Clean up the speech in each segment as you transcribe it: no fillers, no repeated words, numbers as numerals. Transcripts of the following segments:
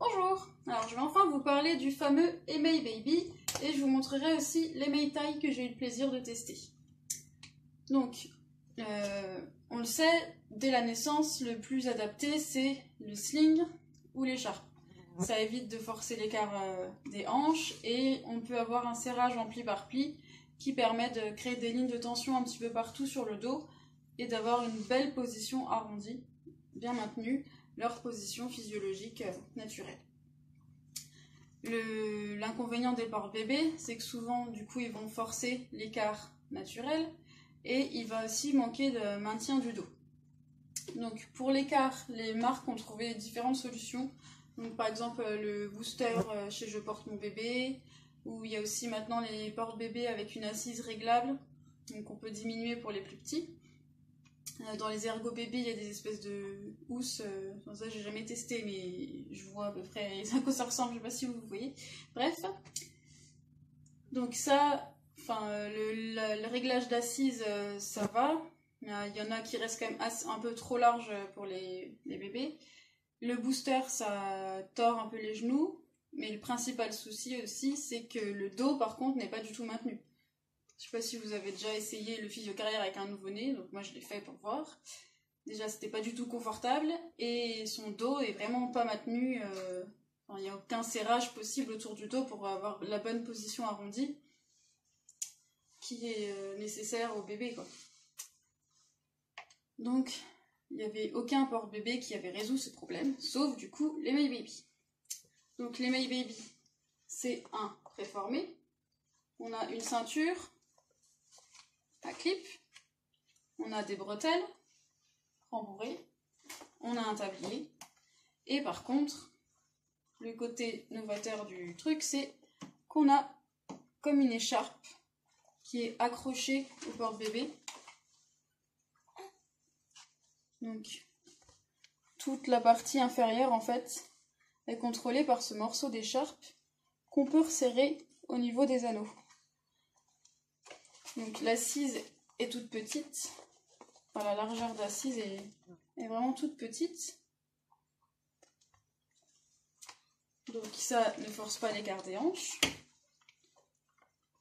Bonjour! Alors je vais enfin vous parler du fameux Emei Baby et je vous montrerai aussi l'Emei taille que j'ai eu le plaisir de tester. Donc, on le sait, dès la naissance, le plus adapté c'est le sling ou l'écharpe. Ça évite de forcer l'écart des hanches et on peut avoir un serrage en pli par pli qui permet de créer des lignes de tension un petit peu partout sur le dos et d'avoir une belle position arrondie, bien maintenue, leur position physiologique naturelle. L'inconvénient des porte-bébés, c'est que souvent, du coup, ils vont forcer l'écart naturel et il va aussi manquer de maintien du dos. Donc, pour l'écart, les marques ont trouvé différentes solutions. Donc, par exemple, le booster chez Je porte mon bébé, ou il y a aussi maintenant les porte-bébés avec une assise réglable, donc on peut diminuer pour les plus petits. Dans les ergo bébés, il y a des espèces de housses, ça j'ai jamais testé, mais je vois à peu près à quoi ça ressemble, je sais pas si vous voyez. Bref, donc ça, le réglage d'assise, ça va. Il y en a qui restent quand même un peu trop large pour les bébés. Le booster, ça tord un peu les genoux, mais le principal souci aussi, c'est que le dos, par contre, n'est pas du tout maintenu. Je sais pas si vous avez déjà essayé le physio-carrière avec un nouveau-né, donc moi je l'ai fait pour voir. Déjà, c'était pas du tout confortable, et son dos est vraiment pas maintenu. Il n'y a aucun serrage possible autour du dos pour avoir la bonne position arrondie qui est nécessaire au bébé, quoi. Donc, il n'y avait aucun porte-bébé qui avait résolu ce problème, sauf du coup l'Emei Baby. Donc l'Emei Baby, c'est un préformé. On a une ceinture à clip, on a des bretelles rembourrées, on a un tablier, et par contre, le côté novateur du truc, c'est qu'on a comme une écharpe qui est accrochée au porte-bébé. Donc, toute la partie inférieure, en fait, est contrôlée par ce morceau d'écharpe qu'on peut resserrer au niveau des anneaux. Donc, l'assise est toute petite. Enfin, la largeur d'assise est vraiment toute petite. Donc, ça ne force pas l'écart des hanches.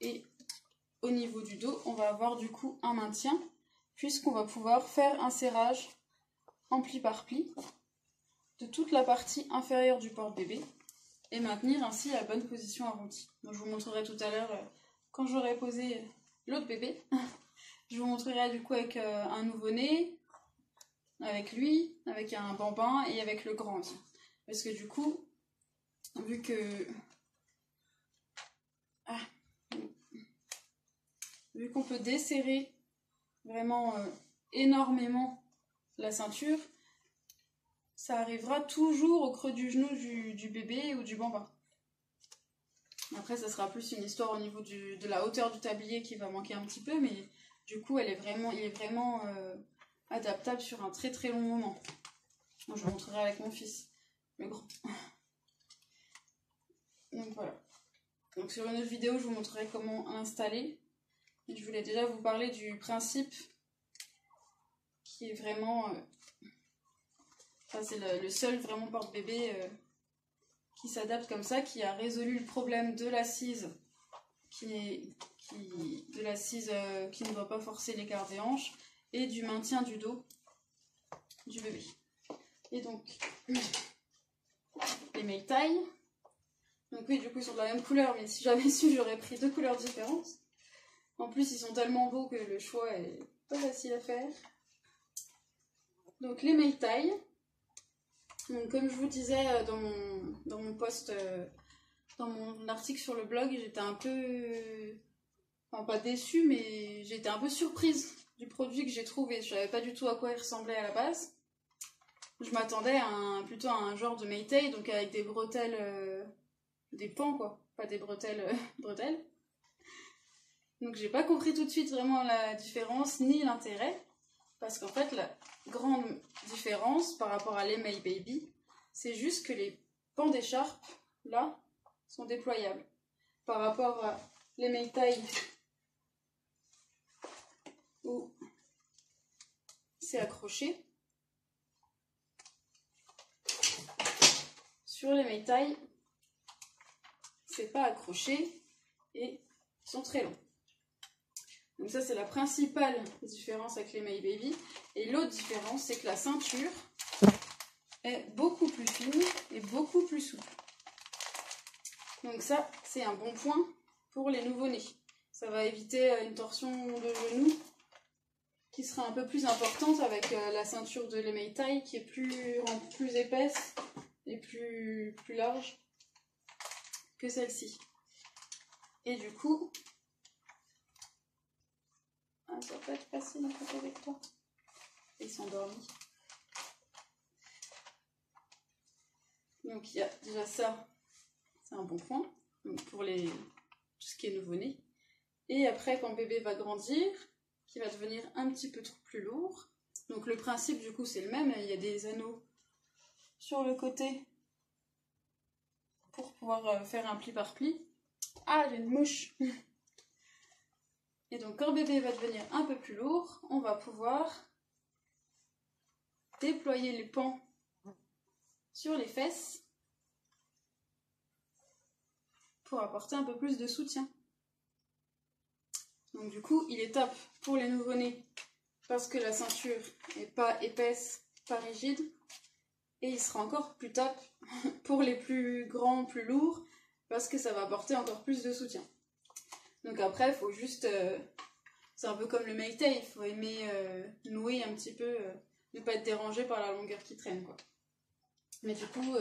Et au niveau du dos, on va avoir du coup un maintien, puisqu'on va pouvoir faire un serrage en pli par pli de toute la partie inférieure du porte-bébé et maintenir ainsi la bonne position arrondie. Donc, je vous montrerai tout à l'heure quand j'aurai posé l'autre bébé. Je vous montrerai du coup avec un nouveau-né, avec lui, avec un bambin et avec le grand. Parce que du coup, vu qu'on peut desserrer vraiment énormément la ceinture, ça arrivera toujours au creux du genou du bébé ou du bambin. Après, ça sera plus une histoire au niveau de la hauteur du tablier qui va manquer un petit peu, mais du coup, il est vraiment adaptable sur un très très long moment. Je vous montrerai avec mon fils, le grand. Donc voilà. Donc sur une autre vidéo, je vous montrerai comment l'installer. Et je voulais déjà vous parler du principe qui est vraiment... c'est le seul vraiment porte-bébé qui s'adapte comme ça, qui a résolu le problème de l'assise qui ne doit pas forcer l'écart des hanches et du maintien du dos du bébé. Et donc, l'Emei taille. Donc oui, du coup, ils sont de la même couleur, mais si j'avais su, j'aurais pris deux couleurs différentes. En plus, ils sont tellement beaux que le choix est pas facile à faire. Donc, l'Emei taille. Donc, comme je vous disais dans mon post, dans mon article sur le blog, j'étais un peu, enfin pas déçue, mais j'étais un peu surprise du produit que j'ai trouvé. Je savais pas du tout à quoi il ressemblait à la base. Je m'attendais plutôt à un genre de Maytay, donc avec des bretelles, des pans quoi, pas des bretelles bretelles. Donc j'ai pas compris tout de suite vraiment la différence ni l'intérêt, parce qu'en fait la grande différence par rapport à l'Emei Baby, c'est juste que les pans d'écharpe là sont déployables par rapport à l'Emei taille où c'est accroché sur les Maytag, c'est pas accroché et ils sont très longs. Donc ça c'est la principale différence avec les My Baby. Et l'autre différence c'est que la ceinture est beaucoup plus fine et beaucoup plus souple. Donc ça c'est un bon point pour les nouveau-nés. Ça va éviter une torsion de genou qui sera un peu plus importante avec la ceinture de l'Maytag qui est plus épaisse et plus large que celle-ci. Et du coup, ça va pas être facile en fait avec toi. Ils sont endormis. Donc il y a déjà ça, c'est un bon point donc pour tout ce qui est nouveau-né. Et après quand bébé va grandir, qui va devenir un petit peu plus lourd. Donc le principe du coup c'est le même, il y a des anneaux sur le côté pour pouvoir faire un pli par pli. Ah, j'ai une mouche. Et donc quand bébé va devenir un peu plus lourd, on va pouvoir déployer les pans sur les fesses pour apporter un peu plus de soutien. Donc du coup, il est top pour les nouveau-nés parce que la ceinture n'est pas épaisse, pas rigide. Et il sera encore plus top pour les plus grands, plus lourds, parce que ça va apporter encore plus de soutien. Donc après, il faut juste... c'est un peu comme le Maytag, il faut aimer nouer un petit peu, ne pas être dérangé par la longueur qui traîne, quoi. Mais du coup,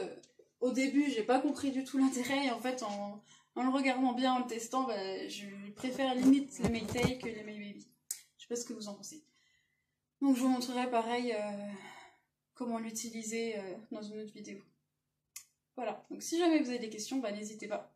au début, j'ai pas compris du tout l'intérêt, et en fait, en le regardant bien, en le testant, bah, je préfère limite le Maytag que les My Baby. Je sais pas ce que vous en pensez. Donc je vous montrerai pareil comment l'utiliser dans une autre vidéo. Voilà, donc si jamais vous avez des questions, bah, n'hésitez pas.